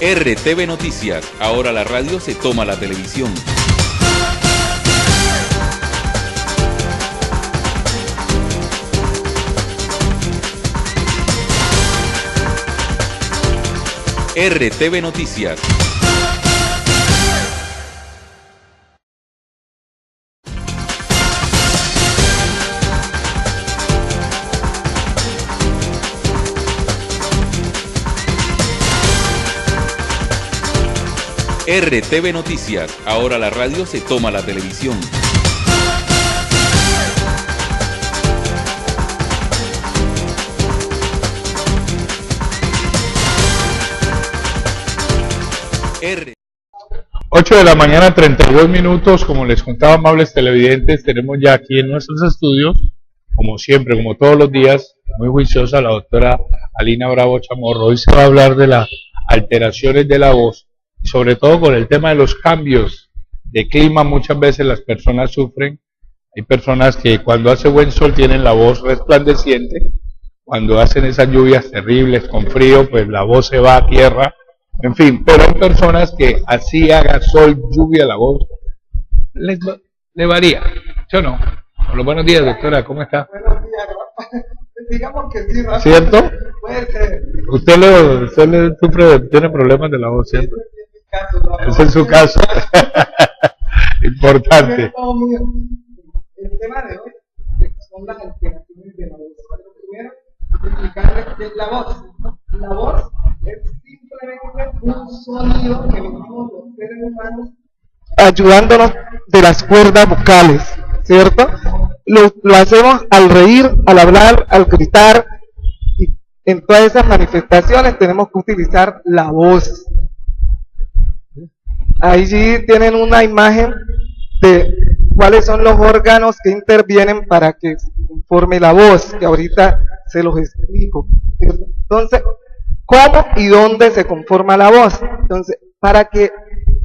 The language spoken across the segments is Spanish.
RTV Noticias, ahora la radio se toma la televisión. RTV Noticias. RTV Noticias, ahora la radio se toma la televisión. Ocho de la mañana, 32 minutos, como les contaba, amables televidentes, tenemos ya aquí en nuestros estudios, como siempre, como todos los días, muy juiciosa, la doctora Alina Bravo Chamorro. Hoy se va a hablar de las alteraciones de la voz, sobre todo con el tema de los cambios de clima. Muchas veces las personas sufren. Hay personas que cuando hace buen sol tienen la voz resplandeciente, cuando hacen esas lluvias terribles con frío, pues la voz se va a tierra, en fin. Pero hay personas que así haga sol, lluvia, la voz le varía, ¿sí o no? Hola, buenos días, doctora, ¿cómo está? Buenos días, digamos que sí, ¿no? ¿Cierto? Puede ser. Usted le sufre, tiene problemas de la voz, ¿cierto? Ese es su caso. Importante. El tema de hoy son las alteraciones de la voz. Primero, explicarles qué es la voz. La voz es simplemente un sonido que emitimos los seres humanos ayudándonos de las cuerdas vocales, ¿cierto? Lo hacemos al reír, al hablar, al gritar, y en todas esas manifestaciones tenemos que utilizar la voz. Allí tienen una imagen de cuáles son los órganos que intervienen para que se conforme la voz, que ahorita se los explico. Entonces, ¿cómo y dónde se conforma la voz? Entonces, para que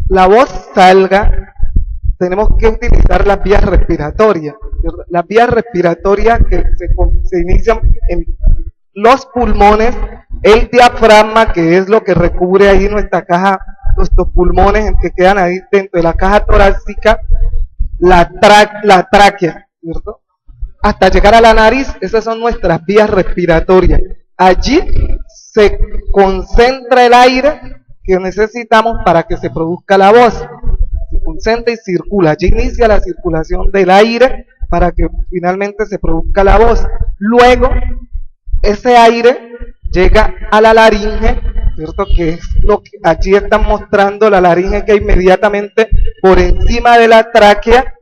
la voz salga, tenemos que utilizar las vías respiratorias. Las vías respiratorias que se inician en los pulmones, el diafragma, que es lo que recubre ahí nuestra caja, nuestros pulmones que quedan ahí dentro de la caja torácica, la tráquea, ¿cierto? Hasta llegar a la nariz. Esas son nuestras vías respiratorias. Allí se concentra el aire que necesitamos para que se produzca la voz. Se concentra y circula. Allí inicia la circulación del aire para que finalmente se produzca la voz. Luego, ese aire llega a la laringe, ¿cierto? Que es lo que allí están mostrando, la laringe que inmediatamente por encima de la tráquea,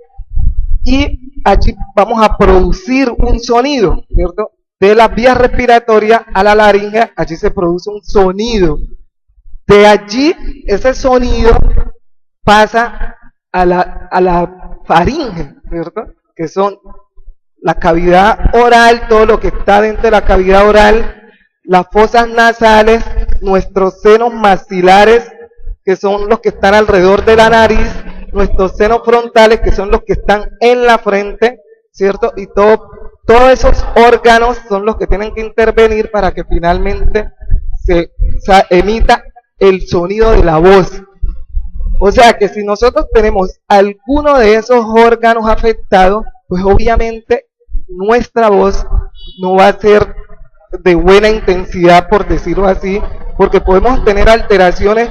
y allí vamos a producir un sonido, ¿cierto? De las vías respiratorias a la laringe, allí se produce un sonido. De allí, ese sonido pasa a la faringe, ¿cierto? Que son la cavidad oral, todo lo que está dentro de la cavidad oral, las fosas nasales, nuestros senos maxilares, que son los que están alrededor de la nariz, nuestros senos frontales, que son los que están en la frente, ¿cierto? Y todos esos órganos son los que tienen que intervenir para que finalmente se emita el sonido de la voz. O sea que si nosotros tenemos alguno de esos órganos afectados, pues obviamente nuestra voz no va a ser de buena intensidad, por decirlo así, porque podemos tener alteraciones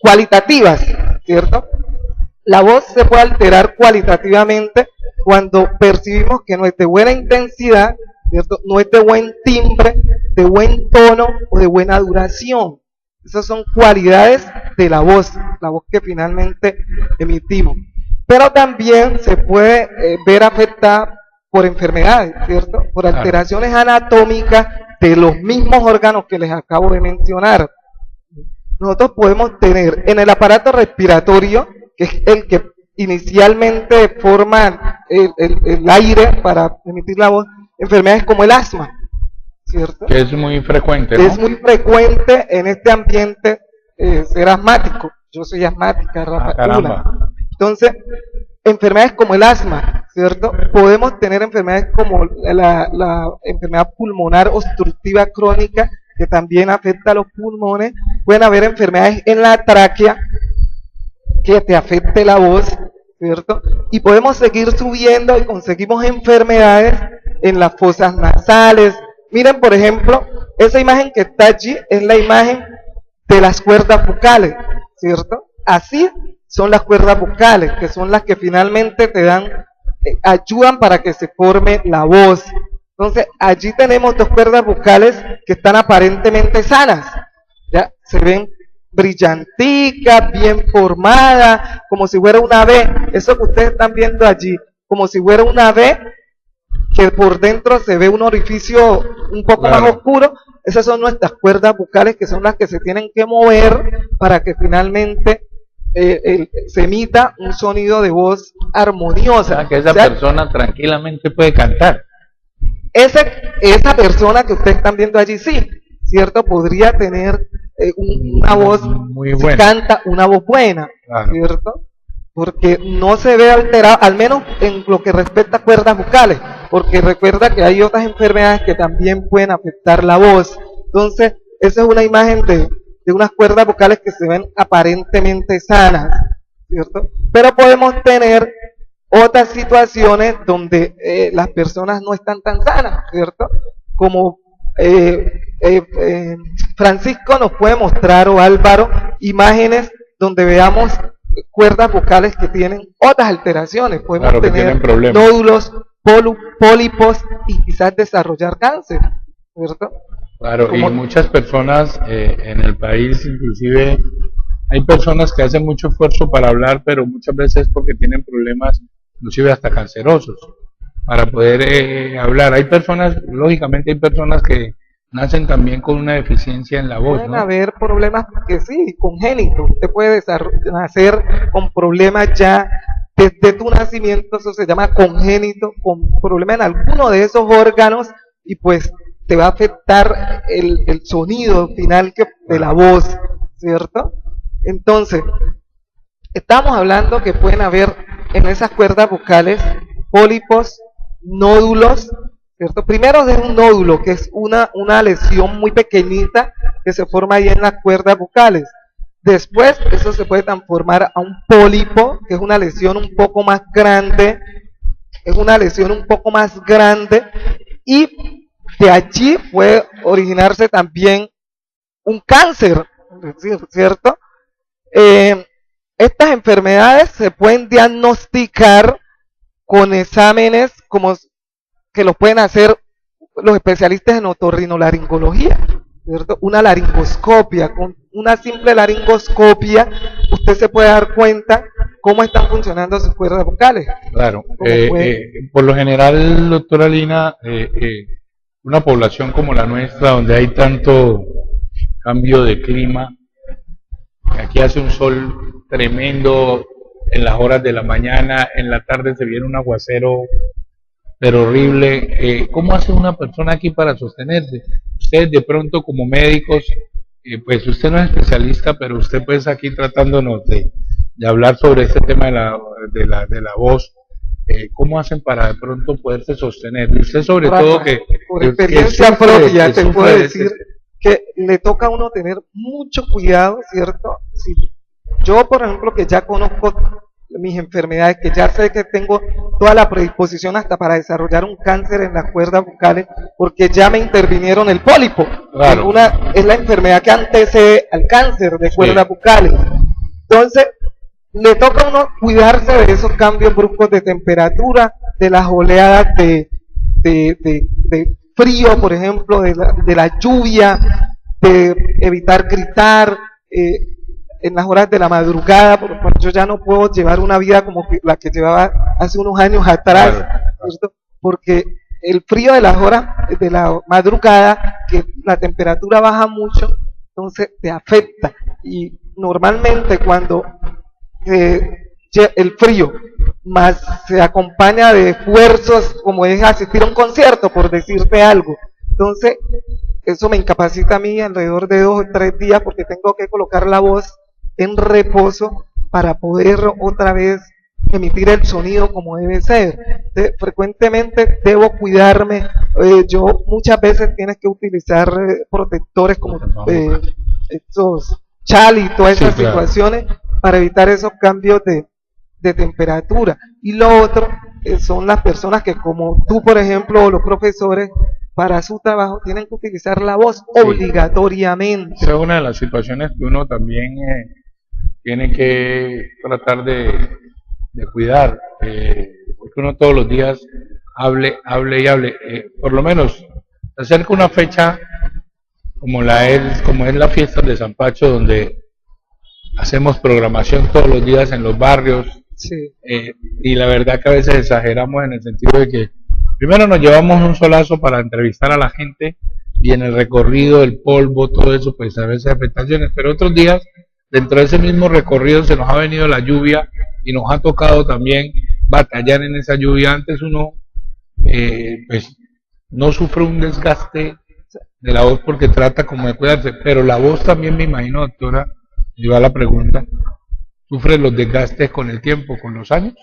cualitativas, ¿cierto? La voz se puede alterar cualitativamente cuando percibimos que no es de buena intensidad, ¿cierto? No es de buen timbre, de buen tono o de buena duración. Esas son cualidades de la voz que finalmente emitimos. Pero también se puede ver afectada por enfermedades, ¿cierto? Por alteraciones anatómicas de los mismos órganos que les acabo de mencionar. Nosotros podemos tener en el aparato respiratorio, que es el que inicialmente forma el aire para emitir la voz, enfermedades como el asma, ¿cierto? Que es muy frecuente, ¿no? Es muy frecuente en este ambiente ser asmático. Yo soy asmática, caramba. Entonces, enfermedades como el asma, ¿cierto? Podemos tener enfermedades como la enfermedad pulmonar obstructiva crónica, que también afecta a los pulmones, pueden haber enfermedades en la tráquea que te afecte la voz, ¿cierto? Y podemos seguir subiendo y conseguimos enfermedades en las fosas nasales. Miren, por ejemplo, esa imagen que está allí es la imagen de las cuerdas vocales, ¿cierto? Así son las cuerdas vocales, que son las que finalmente te dan, ayudan para que se forme la voz. Entonces, allí tenemos dos cuerdas vocales que están aparentemente sanas, ya se ven brillanticas, bien formadas, como si fuera una V. Eso que ustedes están viendo allí, como si fuera una V, que por dentro se ve un orificio un poco más oscuro. Esas son nuestras cuerdas vocales, que son las que se tienen que mover para que finalmente se emita un sonido de voz armoniosa. O sea, que esa persona tranquilamente puede cantar. Esa persona que ustedes están viendo allí, sí, ¿cierto? Podría tener una voz muy buena. Si canta, una voz buena, claro, ¿cierto? Porque no se ve alterado, al menos en lo que respecta a cuerdas vocales, porque recuerda que hay otras enfermedades que también pueden afectar la voz. Entonces, esa es una imagen de unas cuerdas vocales que se ven aparentemente sanas, ¿cierto? Pero podemos tener otras situaciones donde las personas no están tan sanas, ¿cierto? Como Francisco nos puede mostrar, o Álvaro, imágenes donde veamos cuerdas vocales que tienen otras alteraciones. Podemos tener nódulos, pólipos y quizás desarrollar cáncer, ¿cierto? Claro, como, y muchas personas en el país, inclusive hay personas que hacen mucho esfuerzo para hablar, pero muchas veces porque tienen problemas, inclusive hasta cancerosos, para poder hablar. Hay personas, lógicamente hay personas que nacen también con una deficiencia en la voz, pueden haber problemas que sí, congénitos. Usted puede nacer con problemas ya desde tu nacimiento, eso se llama congénito, con problemas en alguno de esos órganos, y pues te va a afectar el sonido final de la voz, ¿cierto? Entonces, estamos hablando que pueden haber en esas cuerdas vocales pólipos, nódulos, ¿cierto? Primero es un nódulo, que es una lesión muy pequeñita que se forma ahí en las cuerdas vocales. Después, eso se puede transformar a un pólipo, que es una lesión un poco más grande, y de allí puede originarse también un cáncer, ¿cierto? Estas enfermedades se pueden diagnosticar con exámenes como que los pueden hacer los especialistas en otorrinolaringología, ¿cierto? Una laringoscopia. Con una simple laringoscopia usted se puede dar cuenta cómo están funcionando sus cuerdas vocales. Claro, por lo general, doctora Lina, una población como la nuestra, donde hay tanto cambio de clima, aquí hace un sol tremendo en las horas de la mañana, en la tarde se viene un aguacero pero horrible. ¿Cómo hace una persona aquí para sostenerse? Ustedes de pronto como médicos, pues usted no es especialista, pero usted pues aquí tratándonos de hablar sobre este tema de la voz, ¿cómo hacen para de pronto poderse sostener? Y usted sobre todo que... Por experiencia propia te puedo decir que le toca a uno tener mucho cuidado, ¿cierto? Si yo, por ejemplo, que ya conozco mis enfermedades, que ya sé que tengo toda la predisposición hasta para desarrollar un cáncer en las cuerdas vocales, porque ya me intervinieron el pólipo. Claro. Es la enfermedad que antecede al cáncer de cuerdas vocales. Entonces, le toca a uno cuidarse de esos cambios bruscos de temperatura, de las oleadas de frío, por ejemplo, de la lluvia, de evitar gritar, en las horas de la madrugada, porque yo ya no puedo llevar una vida como la que llevaba hace unos años atrás, ¿cierto? Porque el frío de las horas de la madrugada, que la temperatura baja mucho, entonces te afecta. Y normalmente cuando el frío más se acompaña de esfuerzos, como es asistir a un concierto, por decirte algo, entonces eso me incapacita a mí alrededor de 2 o 3 días, porque tengo que colocar la voz en reposo para poder otra vez emitir el sonido como debe ser. Frecuentemente debo cuidarme yo muchas veces tienes que utilizar protectores como estos chal y todas esas situaciones para evitar esos cambios de temperatura. Y lo otro son las personas que, como tú, por ejemplo, o los profesores, para su trabajo tienen que utilizar la voz obligatoriamente. Esa es una de las situaciones que uno también tiene que tratar de cuidar, porque uno todos los días hable y hable. Por lo menos se acerca una fecha como es la fiesta de San Pacho, donde hacemos programación todos los días en los barrios. Sí. Y la verdad que a veces exageramos en el sentido de que primero nos llevamos un solazo para entrevistar a la gente y en el recorrido, el polvo, todo eso, pues a veces afectaciones, pero otros días dentro de ese mismo recorrido se nos ha venido la lluvia y nos ha tocado también batallar en esa lluvia. Antes uno pues no sufre un desgaste de la voz porque trata como de cuidarse, pero la voz también, me imagino, doctora, yo a la pregunta, ¿sufre los desgastes con el tiempo, con los años?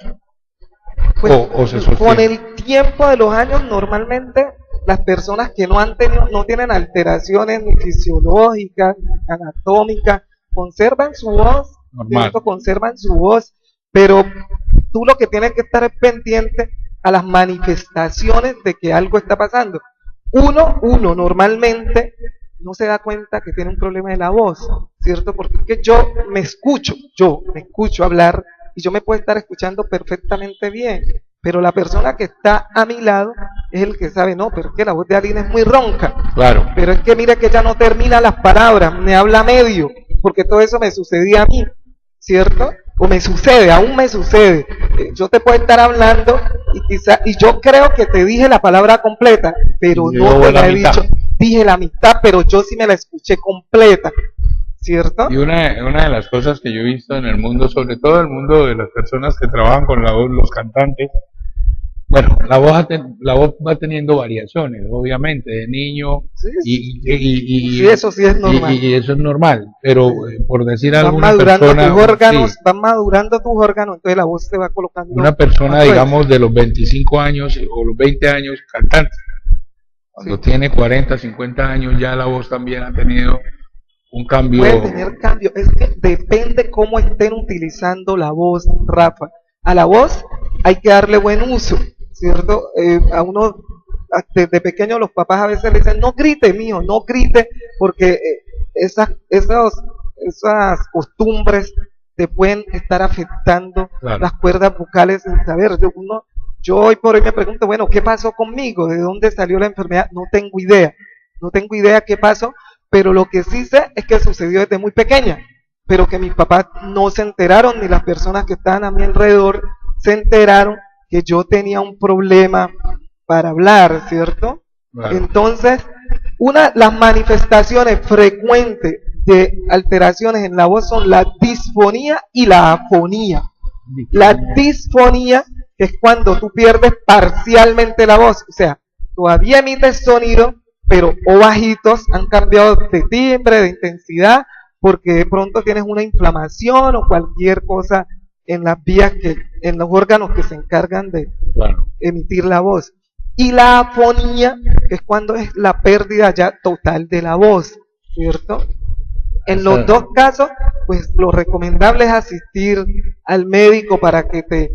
Pues, ¿O se sostiene? Con el tiempo de los años, normalmente las personas que no tienen alteraciones ni fisiológicas, anatómicas, conservan su voz, ¿cierto? Conservan su voz, pero tú lo que tienes que estar es pendiente a las manifestaciones de que algo está pasando. Uno normalmente no se da cuenta que tiene un problema de la voz, ¿cierto? Porque es que yo me escucho hablar y yo me puedo estar escuchando perfectamente bien, pero la persona que está a mi lado es el que sabe, no, pero es que la voz de Alina es muy ronca. Claro. Pero es que mira que ella no termina las palabras, me habla medio, porque todo eso me sucedía a mí, ¿cierto? O me sucede, aún me sucede. Yo te puedo estar hablando y yo creo que te dije la palabra completa, pero no te la he dicho. Dije la mitad, pero yo sí me la escuché completa, ¿cierto? Y una de las cosas que yo he visto en el mundo, sobre todo el mundo de las personas que trabajan con la voz, los cantantes, bueno, la voz va teniendo variaciones, obviamente, de niño, sí, y eso sí es normal. Y eso es normal, pero por decir van alguna madurando persona, tus órganos, van madurando tus órganos, entonces la voz se va colocando. Una persona, digamos, de los 25 años o los 20 años, cantante, cuando tiene 40, 50 años, ya la voz también ha tenido un cambio. Puede tener cambio, es que depende cómo estén utilizando la voz, Rafa. A la voz hay que darle buen uso, ¿cierto? A uno, desde pequeño, los papás a veces le dicen, no grite, mijo, no grite, porque esas costumbres te pueden estar afectando las cuerdas vocales sin saber. Yo hoy por hoy me pregunto, bueno, ¿qué pasó conmigo? ¿De dónde salió la enfermedad? No tengo idea qué pasó, pero lo que sí sé es que sucedió desde muy pequeña, pero que mis papás no se enteraron, ni las personas que estaban a mi alrededor se enteraron que yo tenía un problema para hablar, ¿cierto? Claro. Entonces, las manifestaciones frecuentes de alteraciones en la voz son la disfonía y la afonía. La disfonía es cuando tú pierdes parcialmente la voz, o sea, todavía emites sonido, pero o bajitos, han cambiado de timbre, de intensidad, porque de pronto tienes una inflamación o cualquier cosa en las vías, en los órganos que se encargan de emitir la voz. Y la afonía, que es cuando es la pérdida ya total de la voz, ¿cierto? En los dos casos, pues lo recomendable es asistir al médico para que te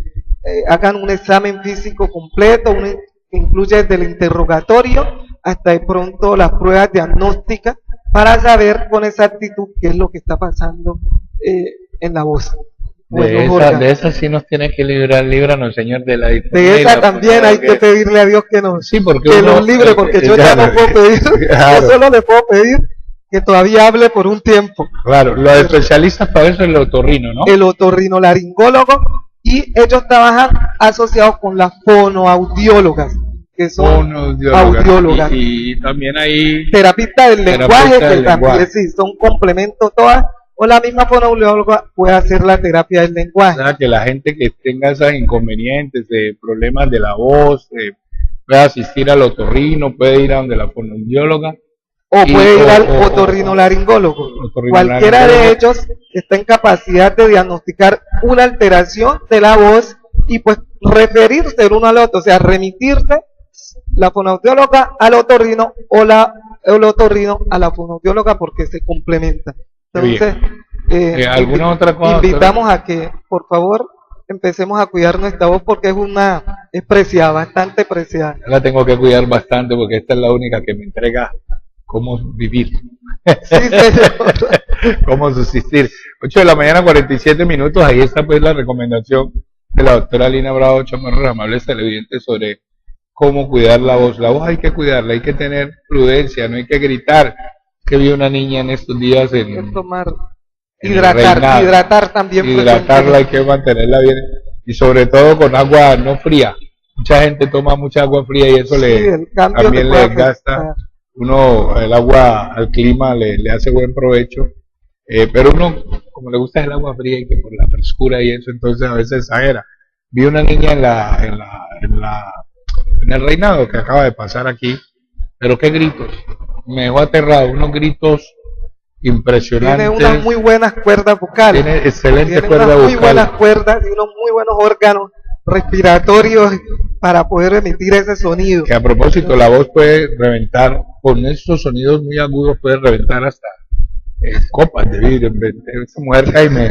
hagan un examen físico completo, que incluye desde el interrogatorio hasta de pronto las pruebas diagnósticas, para saber con exactitud qué es lo que está pasando en la voz. De esa sí nos tiene que líbranos, Señor, de la disfonía. De esa también hay que pedirle a Dios que nos libre, porque yo ya no puedo pedir, yo solo le puedo pedir que todavía hable por un tiempo. Claro, los especialistas para eso es el otorrino, ¿no? El otorrinolaringólogo, y ellos trabajan asociados con las fonoaudiólogas, que son audiólogas. Y también hay terapistas del lenguaje, que también sí, son complementos todas, o la misma fonoaudióloga puede hacer la terapia del lenguaje. O sea, que la gente que tenga esos inconvenientes de problemas de la voz, puede asistir al otorrino, puede ir a donde la fonoaudióloga, o puede ir al otorrinolaringólogo. Cualquiera de ellos está en capacidad de diagnosticar una alteración de la voz y pues referirse el uno al otro, o sea, remitirse la fonoaudióloga al otorrino o el otorrino a la fonoaudióloga porque se complementan. Entonces, ¿alguna otra cosa? Invitamos a que, por favor, empecemos a cuidar nuestra voz porque es preciada, bastante preciada. La tengo que cuidar bastante porque esta es la única que me entrega cómo vivir. Sí, señor. Cómo subsistir. 8 de la mañana, 47 minutos. Ahí está pues la recomendación de la doctora Alina Bravo Chamorro, amables televidentes, sobre cómo cuidar la voz. La voz hay que cuidarla, hay que tener prudencia, no hay que gritar. Que vi una niña en estos días en tomar, hidratar también. Hidratarla, hay que mantenerla bien y sobre todo con agua no fría. Mucha gente toma mucha agua fría y eso también le gasta. Uno, el agua al clima le hace buen provecho, pero uno, como le gusta el agua fría y que por la frescura y eso, entonces a veces exagera. Vi una niña en el reinado que acaba de pasar aquí, pero qué gritos, me dejó aterrado, unos gritos impresionantes. Tiene unas muy buenas cuerdas vocales. Tiene excelente cuerda vocal. Muy buenas vocal. cuerdas y unos muy buenos órganos respiratorios para poder emitir ese sonido. Que a propósito, la voz puede reventar, con estos sonidos muy agudos puede reventar hasta copas de vidrio. Esa mujer cae y me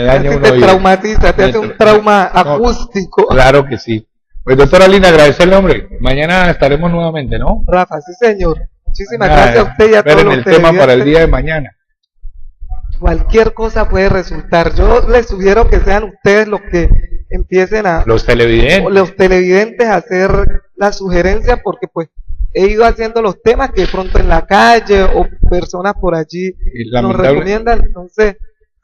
daña un oído. Te traumatiza, te hace un trauma acústico. Claro que sí. Pues doctora Lina, agradecerle, hombre. Mañana estaremos nuevamente, ¿no? Rafa, sí señor. Muchísimas gracias a usted y a todos los el tema para el día de mañana. Cualquier cosa puede resultar. Yo les sugiero que sean ustedes los que empiecen los televidentes a hacer la sugerencia, porque pues he ido haciendo los temas que de pronto en la calle o personas por allí nos recomiendan. Entonces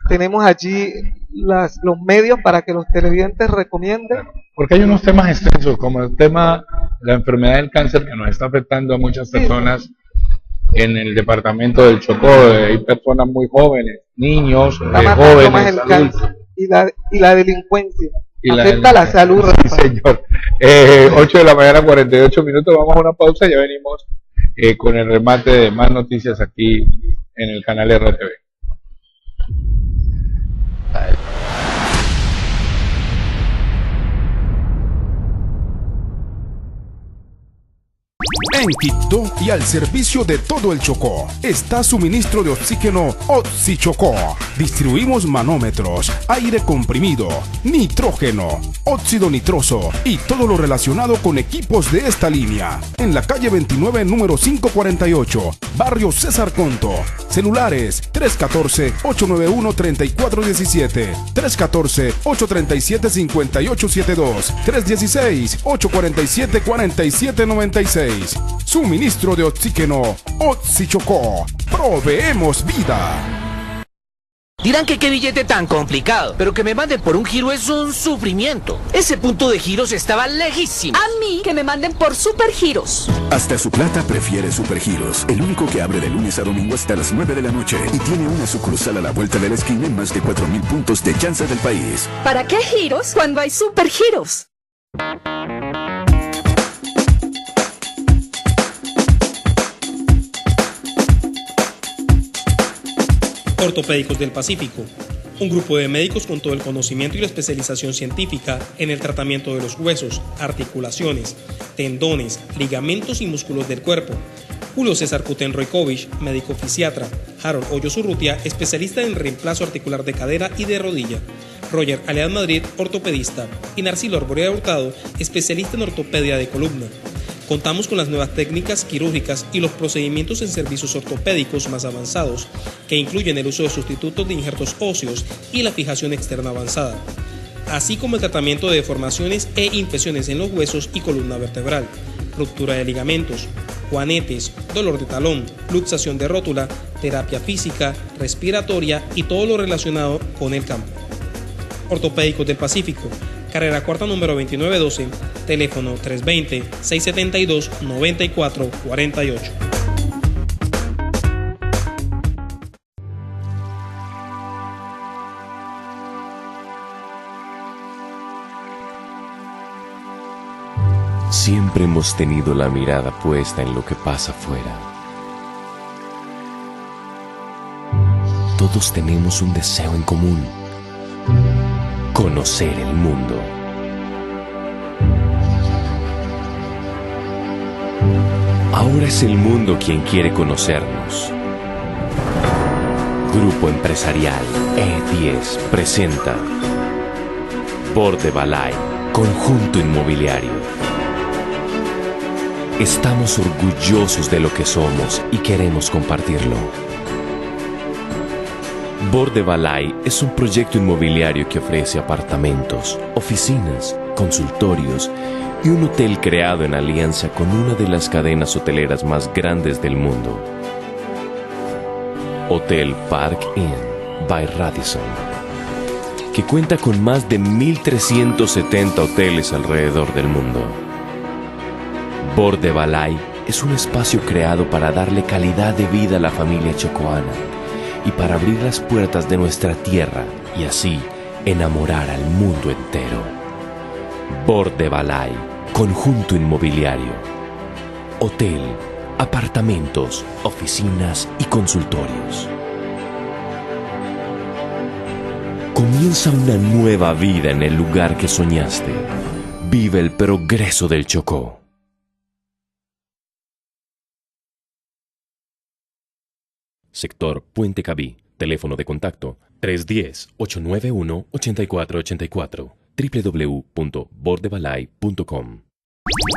tenemos allí los medios para que los televidentes recomienden. Porque hay unos temas extensos, como el tema de la enfermedad del cáncer que nos está afectando a muchas personas en el departamento del Chocó. Hay personas muy jóvenes, niños, jóvenes, adultos. Y la delincuencia. Afecta la salud. Sí, señor. 8 de la mañana, 48 minutos. Vamos a una pausa. Ya venimos con el remate de más noticias aquí en el canal RTV. En Quibdó y al servicio de todo el Chocó está suministro de oxígeno Oxichocó. Distribuimos manómetros, aire comprimido, nitrógeno, óxido nitroso y todo lo relacionado con equipos de esta línea. En la calle 29, número 548, barrio César Conto. Celulares 314-891-3417, 314-837-5872, 316-847-4796. Suministro de oxígeno Oxichocó. Proveemos vida. Dirán que qué billete tan complicado, pero que me manden por un giro es un sufrimiento. Ese punto de giros estaba lejísimo. A mí que me manden por Supergiros. Hasta Su Plata prefiere Supergiros, el único que abre de lunes a domingo hasta las 9 de la noche y tiene una sucursal a la vuelta de la esquina en más de 4.000 puntos de chance del país. ¿Para qué giros cuando hay Supergiros? Ortopédicos del Pacífico, un grupo de médicos con todo el conocimiento y la especialización científica en el tratamiento de los huesos, articulaciones, tendones, ligamentos y músculos del cuerpo. Julio César Kutenroikovich, médico fisiatra. Harold Hoyos Urrutia, especialista en reemplazo articular de cadera y de rodilla. Roger Alead Madrid, ortopedista. Y Narcilo Arborea Hurtado, especialista en ortopedia de columna. Contamos con las nuevas técnicas quirúrgicas y los procedimientos en servicios ortopédicos más avanzados, que incluyen el uso de sustitutos de injertos óseos y la fijación externa avanzada, así como el tratamiento de deformaciones e infecciones en los huesos y columna vertebral, ruptura de ligamentos, juanetes, dolor de talón, luxación de rótula, terapia física, respiratoria y todo lo relacionado con el campo. Ortopédicos del Pacífico, carrera cuarta número 2912, teléfono 320-672-9448. Siempre hemos tenido la mirada puesta en lo que pasa afuera. Todos tenemos un deseo en común: conocer el mundo. Ahora es el mundo quien quiere conocernos. Grupo Empresarial E10 presenta Bordebalay, Conjunto Inmobiliario. Estamos orgullosos de lo que somos y queremos compartirlo. Bordebalay es un proyecto inmobiliario que ofrece apartamentos, oficinas, consultorios y un hotel creado en alianza con una de las cadenas hoteleras más grandes del mundo. Hotel Park Inn by Radisson, que cuenta con más de 1.370 hoteles alrededor del mundo. Bordebalay es un espacio creado para darle calidad de vida a la familia chocoana y para abrir las puertas de nuestra tierra y así enamorar al mundo entero. Bordebalay, Conjunto Inmobiliario. Hotel, apartamentos, oficinas y consultorios. Comienza una nueva vida en el lugar que soñaste. Vive el progreso del Chocó. Sector Puente Cabí. Teléfono de contacto 310-891-8484. www.bordebalay.com.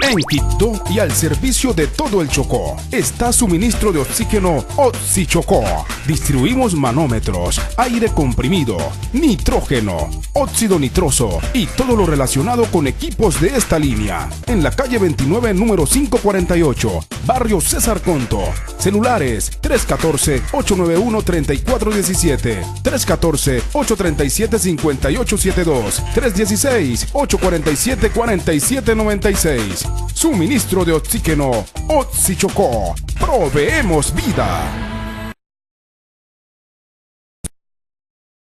En Quito y al servicio de todo el Chocó está suministro de oxígeno Oxichocó. Distribuimos manómetros, aire comprimido, nitrógeno, óxido nitroso y todo lo relacionado con equipos de esta línea. En la calle 29, número 548, barrio César Conto. Celulares 314-891-3417, 314-837-5872, 316-847-4796. Suministro de oxígeno Oxichocó. Proveemos vida.